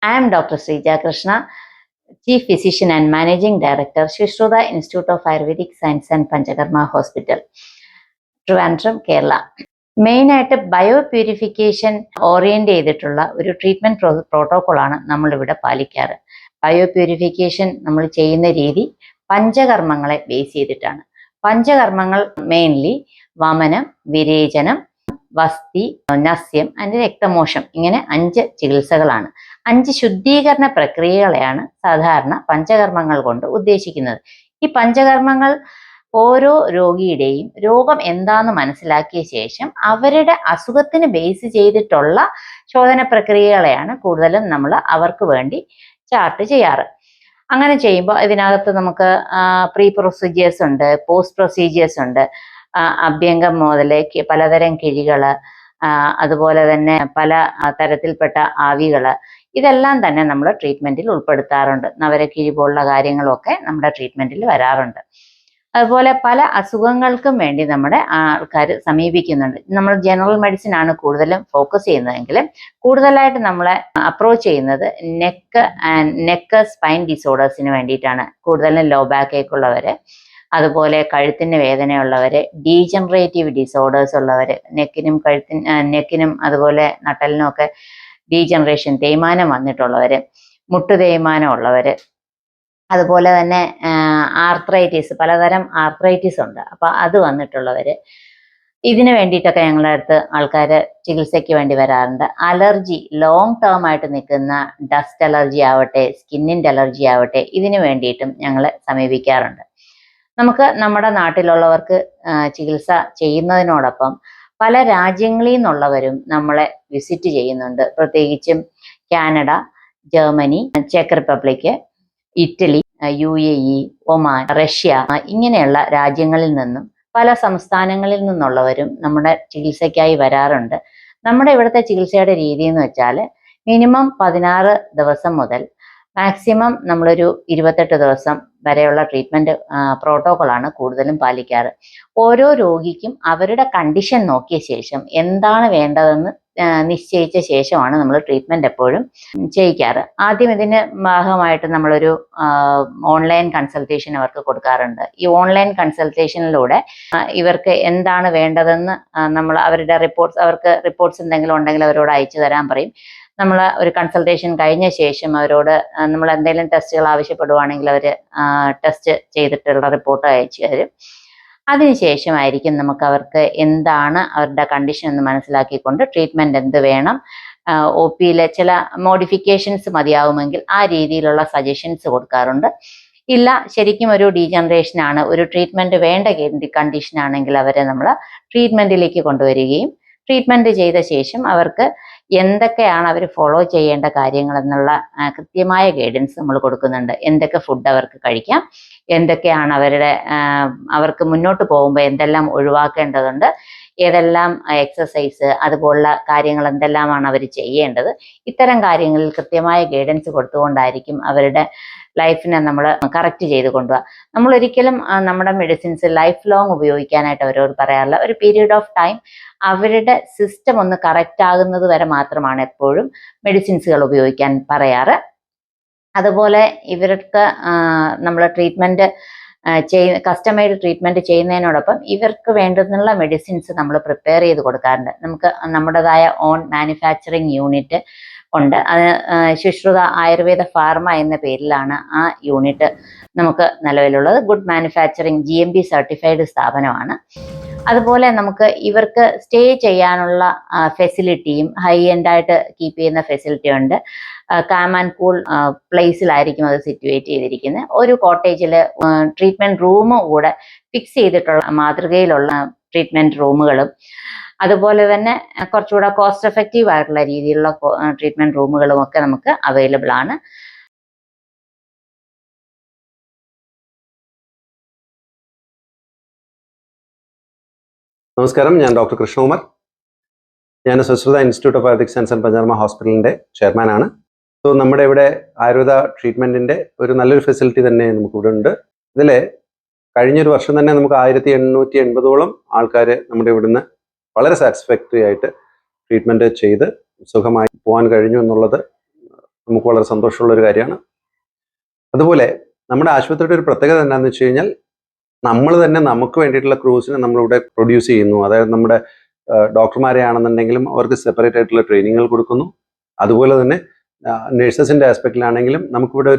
I am Dr. Srija Krishna, Chief Physician and Managing Director, Shishruda Institute of Ayurvedic Science and Panchakarma Hospital, Trivandrum, Kerala. മെയിനായിട്ട് bio purification orient ചെയ്തിട്ടുള്ള ഒരു treatment പ്രോട്ടോകോളാണ് നമ്മളിവിടെ പാലിക്കാറ്. Bio purification നമ്മൾ ചെയ്യുന്ന രീതി പഞ്ചകർമ്മങ്ങളെ base ചെയ്തിട്ടാണ്. പഞ്ചകർമ്മങ്ങൾ mainly വമനം, വിരേചനം, Wasti, നസ്യം and രക്തമോഷം, ഇങ്ങനെ 5 ചികിത്സകളാണ്. 5 ശുദ്ധീകരണ പ്രക്രിയകളെയാണ് സാധാരണ പഞ്ചകർമ്മങ്ങൾ കൊണ്ട് ഉദ്ദേശിക്കുന്നത്. ഈ പഞ്ചകർമ്മങ്ങൾ ഓരോ രോഗിയുടെയും രോഗം എന്താന്ന് മനസ്സിലാക്കിയ ശേഷം അവരുടെ അസുഖത്തിന് ബേസ് ചെയ്തിട്ടുള്ള ശോധന പ്രക്രിയകളെയാണ് കൂടുതലും നമ്മൾ അവർക്ക് വേണ്ടി ചാർട്ട് ചെയ്യാറ്. അങ്ങനെ ചെയ്യുമ്പോൾ ഇതിനകത്ത് നമുക്ക് പ്രീ പ്രൊസീജിയേഴ്സ് ഉണ്ട്, പോസ്റ്റ് പ്രൊസീജിയേഴ്സ് ഉണ്ട്, അഭ്യംഗം മുതലേക്ക് പലതരം കിഴികള്, അതുപോലെ തന്നെ പല തരത്തിൽപ്പെട്ട ആവികള്, ഇതെല്ലാം തന്നെ നമ്മൾ ട്രീറ്റ്മെന്റിൽ ഉൾപ്പെടുത്താറുണ്ട്. നവരക്കിഴി പോലുള്ള കാര്യങ്ങളൊക്കെ നമ്മുടെ ട്രീറ്റ്മെന്റിൽ വരാറുണ്ട്. അതുപോലെ പല അസുഖങ്ങൾക്കും വേണ്ടി നമ്മുടെ ആൾക്കാർ സമീപിക്കുന്നുണ്ട്. നമ്മൾ ജനറൽ മെഡിസിൻ ആണ് കൂടുതലും ഫോക്കസ് ചെയ്യുന്നതെങ്കിലും കൂടുതലായിട്ട് നമ്മളെ അപ്രോച്ച് ചെയ്യുന്നത് നെക്ക് സ്പൈൻ ഡിസോർഡേഴ്സിന് വേണ്ടിയിട്ടാണ്. കൂടുതലും ലോ ബാക്ക് ഏക്ക് ഉള്ളവര്, അതുപോലെ കഴുത്തിന് വേദനയുള്ളവര്, ഡീജനറേറ്റീവ് ഡിസോർഡേഴ്സ് ഉള്ളവര്, നെക്കിനും അതുപോലെ നട്ടലിനും ഒക്കെ ഡീജനറേഷൻ, തേയ്മാനം വന്നിട്ടുള്ളവര്, മുട്ടു തേയ്മാനം ഉള്ളവര്, അതുപോലെ തന്നെ ആർത്രൈറ്റിസ്, പലതരം ആർത്രൈറ്റിസ് ഉണ്ട്, അപ്പൊ അത് വന്നിട്ടുള്ളവര്, ഇതിന് വേണ്ടിയിട്ടൊക്കെ ഞങ്ങളുടെ അടുത്ത് ആൾക്കാർ ചികിത്സയ്ക്ക് വേണ്ടി വരാറുണ്ട്. അലർജി, ലോങ് ടേം ആയിട്ട് നിൽക്കുന്ന ഡസ്റ്റ് അലർജി ആവട്ടെ, സ്കിന്നിൻ്റെ അലർജി ആവട്ടെ, ഇതിന് വേണ്ടിയിട്ടും ഞങ്ങളെ സമീപിക്കാറുണ്ട്. നമുക്ക് നമ്മുടെ നാട്ടിലുള്ളവർക്ക് ചികിത്സ ചെയ്യുന്നതിനോടൊപ്പം പല രാജ്യങ്ങളിൽ നിന്നുള്ളവരും നമ്മളെ വിസിറ്റ് ചെയ്യുന്നുണ്ട്. പ്രത്യേകിച്ചും Canada, Germany, check republic, Italy, UAE, Oman, Russia, ഇങ്ങനെയുള്ള രാജ്യങ്ങളിൽ നിന്നും പല സംസ്ഥാനങ്ങളിൽ നിന്നുള്ളവരും നമ്മുടെ ചികിത്സയ്ക്കായി വരാറുണ്ട്. നമ്മുടെ ഇവിടുത്തെ ചികിത്സയുടെ രീതി എന്ന് വെച്ചാൽ മിനിമം 16 ദിവസം മുതൽ മാക്സിമം നമ്മളൊരു 28 ദിവസം വരെയുള്ള ട്രീറ്റ്മെന്റ് പ്രോട്ടോകോളാണ് കൂടുതലും പാലിക്കാറ്. ഓരോ രോഗിക്കും അവരുടെ കണ്ടീഷൻ നോക്കിയ ശേഷം എന്താണ് വേണ്ടതെന്ന് നിശ്ചയിച്ച ശേഷമാണ് നമ്മൾ ട്രീറ്റ്മെന്റ് എപ്പോഴും ചെയ്യിക്കാറ്. ആദ്യം ഇതിന് ഭാഗമായിട്ട് നമ്മളൊരു ഓൺലൈൻ കൺസൾട്ടേഷൻ അവർക്ക് കൊടുക്കാറുണ്ട്. ഈ ഓൺലൈൻ കൺസൾട്ടേഷനിലൂടെ ഇവർക്ക് എന്താണ് വേണ്ടതെന്ന് നമ്മൾ അവരുടെ അവർക്ക് റിപ്പോർട്ട്സ് എന്തെങ്കിലും ഉണ്ടെങ്കിൽ അവരോട് അയച്ചു തരാൻ പറയും. നമ്മൾ ഒരു കൺസൾട്ടേഷൻ കഴിഞ്ഞ ശേഷം അവരോട് നമ്മൾ എന്തെങ്കിലും ടെസ്റ്റുകൾ ആവശ്യപ്പെടുവാണെങ്കിൽ അവർ ടെസ്റ്റ് ചെയ്തിട്ടുള്ള റിപ്പോർട്ട് അയച്ചു തരും. അതിനുശേഷമായിരിക്കും നമുക്ക് അവർക്ക് എന്താണ് അവരുടെ കണ്ടീഷൻ എന്ന് മനസ്സിലാക്കിക്കൊണ്ട് ട്രീറ്റ്മെന്റ് എന്ത് വേണം, OPയിലെ ചില മോഡിഫിക്കേഷൻസ് മതിയാവുമെങ്കിൽ ആ രീതിയിലുള്ള സജഷൻസ് കൊടുക്കാറുണ്ട്. ഇല്ല, ശരിക്കും ഒരു ഡീജനറേഷൻ ആണ്, ഒരു ട്രീറ്റ്മെന്റ് വേണ്ട കണ്ടീഷൻ ആണെങ്കിൽ അവരെ നമ്മൾ ട്രീറ്റ്മെന്റിലേക്ക് കൊണ്ടുവരികയും ട്രീറ്റ്മെന്റ് ചെയ്ത ശേഷം അവർക്ക് എന്തൊക്കെയാണ് അവർ ഫോളോ ചെയ്യേണ്ട കാര്യങ്ങൾ എന്നുള്ള കൃത്യമായ ഗൈഡൻസ് നമ്മൾ കൊടുക്കുന്നുണ്ട്. എന്തൊക്കെ ഫുഡ് അവർക്ക് കഴിക്കാം, എന്തൊക്കെയാണ് അവർക്ക് മുന്നോട്ട് പോകുമ്പോൾ എന്തെല്ലാം ഒഴിവാക്കേണ്ടതുണ്ട്, ഏതെല്ലാം എക്സസൈസ്, അതുപോലുള്ള കാര്യങ്ങൾ എന്തെല്ലാമാണ് അവർ ചെയ്യേണ്ടത്, ഇത്തരം കാര്യങ്ങളിൽ കൃത്യമായ ഗൈഡൻസ് കൊടുത്തുകൊണ്ടായിരിക്കും അവരുടെ ലൈഫിനെ നമ്മൾ കറക്റ്റ് ചെയ്ത് കൊണ്ടുപോകുക. നമ്മൾ ഒരിക്കലും നമ്മുടെ മെഡിസിൻസ് ലൈഫ് ലോങ് ഉപയോഗിക്കാനായിട്ട് അവരോട് പറയാറില്ല. ഒരു പീരീഡ് ഓഫ് ടൈം അവരുടെ സിസ്റ്റം ഒന്ന് കറക്റ്റ് ആകുന്നത് വരെ മാത്രമാണ് എപ്പോഴും മെഡിസിൻസുകൾ ഉപയോഗിക്കാൻ പറയാറ്. അതുപോലെ ഇവർക്ക് നമ്മൾ ട്രീറ്റ്മെന്റ് കസ്റ്റമൈസ്ഡ് ട്രീറ്റ്മെന്റ് ചെയ്യുന്നതിനോടൊപ്പം ഇവർക്ക് വേണ്ടുന്നുള്ള മെഡിസിൻസ് നമ്മൾ പ്രിപ്പയർ ചെയ്ത് കൊടുക്കാറുണ്ട്. നമുക്ക് നമ്മുടേതായ ഓൺ മാനുഫാക്ചറിങ് യൂണിറ്റ് ഉണ്ട്. അത് ശുശ്രുത ആയുർവേദ ഫാർമ എന്ന പേരിലാണ് ആ യൂണിറ്റ് നമുക്ക് നിലവിലുള്ളത്. ഗുഡ് മാനുഫാക്ചറിങ് GMP സർട്ടിഫൈഡ് സ്ഥാപനമാണ്. അതുപോലെ നമുക്ക് ഇവർക്ക് സ്റ്റേ ചെയ്യാനുള്ള ഫെസിലിറ്റിയും ഹൈ എൻഡ് ആയിട്ട് കീപ്പ് ചെയ്യുന്ന ഫെസിലിറ്റി ഉണ്ട്. കാം ആൻഡ് കൂൾ പ്ലേസിലായിരിക്കും അത് സിറ്റുവേറ്റ് ചെയ്തിരിക്കുന്നത്. ഒരു കോട്ടേജിൽ ട്രീറ്റ്മെന്റ് റൂമും കൂടെ ഫിക്സ് ചെയ്തിട്ടുള്ള മാതൃകയിലുള്ള ട്രീറ്റ്മെന്റ് റൂമുകളും, അതുപോലെ തന്നെ കുറച്ചുകൂടെ കോസ്റ്റ് എഫക്റ്റീവ് ആയിട്ടുള്ള രീതിയിലുള്ള ട്രീറ്റ്മെന്റ് റൂമുകളും ഒക്കെ നമുക്ക് അവൈലബിൾ ആണ്. നമസ്കാരം, ഞാൻ ഡോക്ടർ കൃഷ്ണകുമാർ. ഞാൻ Sushruta institute of ayurvedic science and panchakarma ഹോസ്പിറ്റലിൻ്റെ ചെയർമാനാണ്. സോ നമ്മുടെ ഇവിടെ ആയുർവേദ ട്രീറ്റ്മെൻറ്റിൻ്റെ ഒരു നല്ലൊരു ഫെസിലിറ്റി തന്നെ നമുക്കിവിടെ ഉണ്ട്. ഇതിൽ കഴിഞ്ഞൊരു വർഷം തന്നെ നമുക്ക് 1880ഓളം ആൾക്കാർ നമ്മുടെ ഇവിടുന്ന് വളരെ സാറ്റിസ്ഫാക്ടറി ആയിട്ട് ട്രീറ്റ്മെൻറ്റ് ചെയ്ത് സുഖമായി പോകാൻ കഴിഞ്ഞു എന്നുള്ളത് നമുക്ക് വളരെ സന്തോഷമുള്ള ഒരു കാര്യമാണ്. അതുപോലെ നമ്മുടെ ആശുപത്രിയുടെ ഒരു പ്രത്യേകത എന്താണെന്ന് വെച്ച് കഴിഞ്ഞാൽ നമ്മൾ തന്നെ നമുക്ക് വേണ്ടിയിട്ടുള്ള ക്രൂസിനെ നമ്മളിവിടെ പ്രൊഡ്യൂസ് ചെയ്യുന്നു. അതായത് നമ്മുടെ ഡോക്ടർമാരെ ആണെന്നുണ്ടെങ്കിലും അവർക്ക് സെപ്പറേറ്റ് ആയിട്ടുള്ള ട്രെയിനിങ്ങുകൾ കൊടുക്കുന്നു. അതുപോലെ തന്നെ നഴ്സസിൻ്റെ ആസ്പെക്റ്റിലാണെങ്കിലും നമുക്കിവിടെ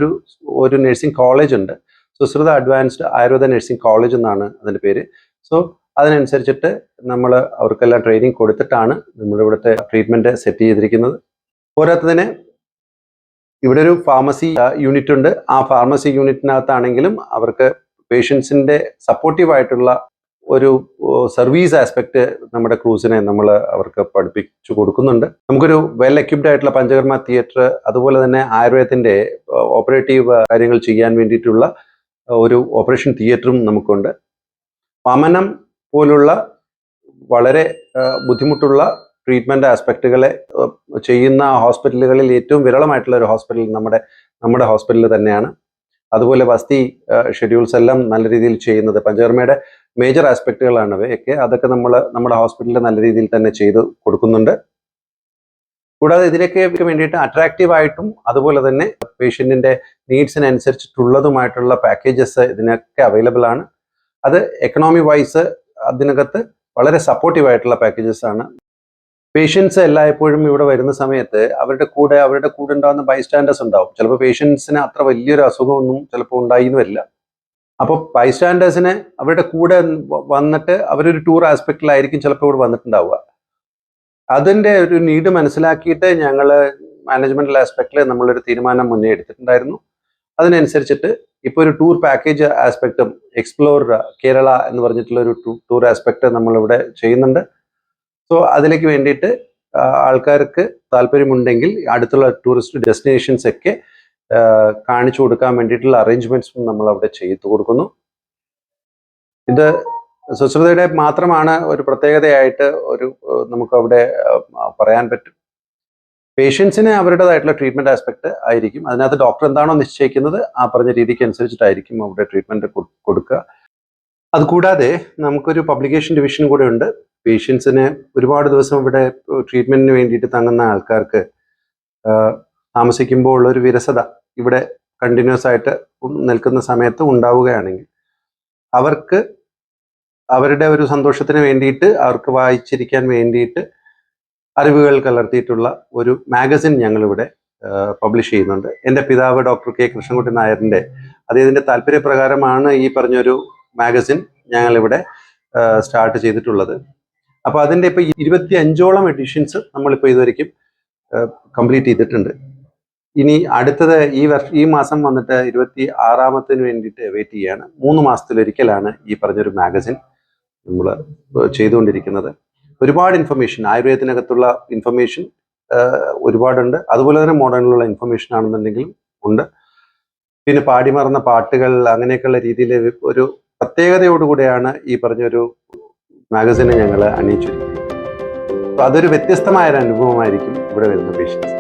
ഒരു നഴ്സിംഗ് കോളേജ് ഉണ്ട്. Sushruta advanced Ayurveda nursing college എന്നാണ് അതിൻ്റെ പേര്. സോ അതിനനുസരിച്ചിട്ട് നമ്മൾ അവർക്കെല്ലാം ട്രെയിനിങ് കൊടുത്തിട്ടാണ് നമ്മളിവിടുത്തെ ട്രീറ്റ്മെൻറ്റ് സെറ്റ് ചെയ്തിരിക്കുന്നത്. പോരാത്തതിന് ഇവിടെ ഒരു ഫാർമസി യൂണിറ്റ് ഉണ്ട്. ആ ഫാർമസി യൂണിറ്റിനകത്താണെങ്കിലും അവർക്ക് പേഷ്യൻസിൻ്റെ സപ്പോർട്ടീവായിട്ടുള്ള ഒരു സർവീസ് ആസ്പെക്റ്റ് നമ്മുടെ ക്രൂസിനെ നമ്മൾ അവർക്ക് പഠിപ്പിച്ചു കൊടുക്കുന്നുണ്ട്. നമുക്കൊരു വെൽ എക്യുപ്ഡ് ആയിട്ടുള്ള പഞ്ചകർമ്മ തിയേറ്റർ, അതുപോലെ തന്നെ ആയുർവേദത്തിൻ്റെ ഓപ്പറേറ്റീവ് കാര്യങ്ങൾ ചെയ്യാൻ വേണ്ടിയിട്ടുള്ള ഒരു ഓപ്പറേഷൻ തിയേറ്ററും നമുക്കുണ്ട്. വമനം പോലുള്ള വളരെ ബുദ്ധിമുട്ടുള്ള ട്രീറ്റ്മെൻറ്റ് ആസ്പെക്റ്റുകളെ ചെയ്യുന്ന ഹോസ്പിറ്റലുകളിൽ ഏറ്റവും വിരളമായിട്ടുള്ള ഒരു ഹോസ്പിറ്റൽ നമ്മുടെ ഹോസ്പിറ്റൽ തന്നെയാണ്. അതുപോലെ വസ്തി ഷെഡ്യൂൾസ് എല്ലാം നല്ല രീതിയിൽ ചെയ്യുന്നത് പഞ്ചകർമ്മയുടെ മേജർ ആസ്പെക്റ്റുകളാണ് അവയൊക്കെ. അതൊക്കെ നമ്മുടെ ഹോസ്പിറ്റലിൽ നല്ല രീതിയിൽ തന്നെ ചെയ്ത് കൊടുക്കുന്നുണ്ട്. കൂടാതെ ഇതിനൊക്കെ വേണ്ടിയിട്ട് അട്രാക്റ്റീവായിട്ടും അതുപോലെ തന്നെ പേഷ്യൻറ്റിൻ്റെ നീഡ്സിനനുസരിച്ചിട്ടുള്ളതുമായിട്ടുള്ള പാക്കേജസ് ഇതിനൊക്കെ അവൈലബിൾ ആണ്. അത് എക്കണോമി വൈസ് അതിനകത്ത് വളരെ സപ്പോർട്ടീവായിട്ടുള്ള പാക്കേജസ് ആണ്. പേഷ്യൻസ് എല്ലായ്പ്പോഴും ഇവിടെ വരുന്ന സമയത്ത് അവരുടെ കൂടെ ഉണ്ടാകുന്ന ബൈസ്റ്റാൻഡേഴ്സ് ഉണ്ടാവും. ചിലപ്പോൾ പേഷ്യൻസിന് അത്ര വലിയൊരു അസുഖമൊന്നും ചിലപ്പോൾ ഉണ്ടായിന്ന് വരില്ല. അപ്പോൾ ബൈസ്റ്റാൻഡേഴ്സിനെ അവരുടെ കൂടെ വന്നിട്ട് അവരൊരു ടൂർ ആസ്പെക്റ്റിലായിരിക്കും ചിലപ്പോൾ ഇവിടെ വന്നിട്ടുണ്ടാവുക. അതിൻ്റെ ഒരു നീഡ് മനസ്സിലാക്കിയിട്ട് ഞങ്ങൾ മാനേജ്മെൻറ്റൽ ആസ്പെക്റ്റിൽ നമ്മളൊരു തീരുമാനം മുന്നേ എടുത്തിട്ടുണ്ടായിരുന്നു. അതിനനുസരിച്ചിട്ട് ഇപ്പോൾ ഒരു ടൂർ പാക്കേജ് ആസ്പെക്റ്റും എക്സ്പ്ലോർ കേരള എന്ന് പറഞ്ഞിട്ടുള്ള ഒരു ടൂർ ആസ്പെക്റ്റ് നമ്മളിവിടെ ചെയ്യുന്നുണ്ട്. സോ അതിലേക്ക് വേണ്ടിയിട്ട് ആൾക്കാർക്ക് താല്പര്യമുണ്ടെങ്കിൽ അടുത്തുള്ള ടൂറിസ്റ്റ് ഡെസ്റ്റിനേഷൻസ് ഒക്കെ കാണിച്ചു കൊടുക്കാൻ വേണ്ടിയിട്ടുള്ള അറേഞ്ച്മെന്റ്സും നമ്മൾ അവിടെ ചെയ്തു കൊടുക്കുന്നു. ഇത് സുശ്രുതയുടെ മാത്രമാണ് ഒരു പ്രത്യേകതയായിട്ട് നമുക്ക് അവിടെ പറയാൻ പറ്റും. പേഷ്യൻസിന് അവരുടേതായിട്ടുള്ള ട്രീറ്റ്മെന്റ് ആസ്പെക്ട് ആയിരിക്കും. അതിനകത്ത് ഡോക്ടർ എന്താണോ നിശ്ചയിക്കുന്നത് ആ പറഞ്ഞ രീതിക്ക് അനുസരിച്ചിട്ടായിരിക്കും അവിടെ ട്രീറ്റ്മെന്റ് കൊടുക്കുക. അതുകൂടാതെ നമുക്കൊരു പബ്ലിക്കേഷൻ ഡിവിഷൻ കൂടെ ഉണ്ട്. പേഷ്യൻസിന് ഒരുപാട് ദിവസം ഇവിടെ ട്രീറ്റ്മെന്റിന് വേണ്ടിയിട്ട് തങ്ങുന്ന ആൾക്കാർക്ക് താമസിക്കുമ്പോൾ ഉള്ളൊരു വിരസത ഇവിടെ കണ്ടിന്യൂസ് ആയിട്ട് നിൽക്കുന്ന സമയത്ത് ഉണ്ടാവുകയാണെങ്കിൽ അവർക്ക് അവരുടെ ഒരു സന്തോഷത്തിന് വേണ്ടിയിട്ട് അവർക്ക് വായിച്ചിരിക്കാൻ വേണ്ടിയിട്ട് അറിവുകൾ കലർത്തിയിട്ടുള്ള ഒരു മാഗസിൻ ഞങ്ങളിവിടെ പബ്ലിഷ് ചെയ്യുന്നുണ്ട്. എൻ്റെ പിതാവ് ഡോക്ടർ കെ കൃഷ്ണൻകുട്ടി നായരിൻ്റെ അദ്ദേഹത്തിൻ്റെ താല്പര്യപ്രകാരമാണ് ഈ പറഞ്ഞൊരു മാഗസിൻ ഞങ്ങളിവിടെ സ്റ്റാർട്ട് ചെയ്തിട്ടുള്ളത്. അപ്പോൾ അതിൻ്റെ ഇപ്പോൾ 25ഓളം എഡിഷൻസ് നമ്മളിപ്പോൾ ഇതുവരെയ്ക്കും കംപ്ലീറ്റ് ചെയ്തിട്ടുണ്ട്. ഇനി അടുത്തത് ഈ മാസം വന്നിട്ട് 26ാമത്തിന് വേണ്ടിയിട്ട് വെയിറ്റ് ചെയ്യാണ്. 3 മാസത്തിലൊരിക്കലാണ് ഈ പറഞ്ഞൊരു മാഗസിൻ നമ്മൾ ചെയ്തുകൊണ്ടിരിക്കുന്നത്. ഒരുപാട് ഇൻഫർമേഷൻ, ആയുർവേദത്തിനകത്തുള്ള ഇൻഫർമേഷൻ ഒരുപാടുണ്ട്. അതുപോലെ തന്നെ മോഡേണിലുള്ള ഇൻഫർമേഷൻ ആണെന്നുണ്ടെങ്കിലും ഉണ്ട്. പിന്നെ പാടിമറന്ന പാട്ടുകൾ അങ്ങനെയൊക്കെയുള്ള രീതിയിൽ ഒരു പ്രത്യേകതയോടുകൂടിയാണ് ഈ പറഞ്ഞൊരു മാഗസിനെ ഞങ്ങൾ അണിയിച്ചിരിക്കുന്നത്. അതൊരു വ്യത്യസ്തമായൊരു അനുഭവമായിരിക്കും ഇവിടെ വരുന്ന പേഷ്യൻസ്.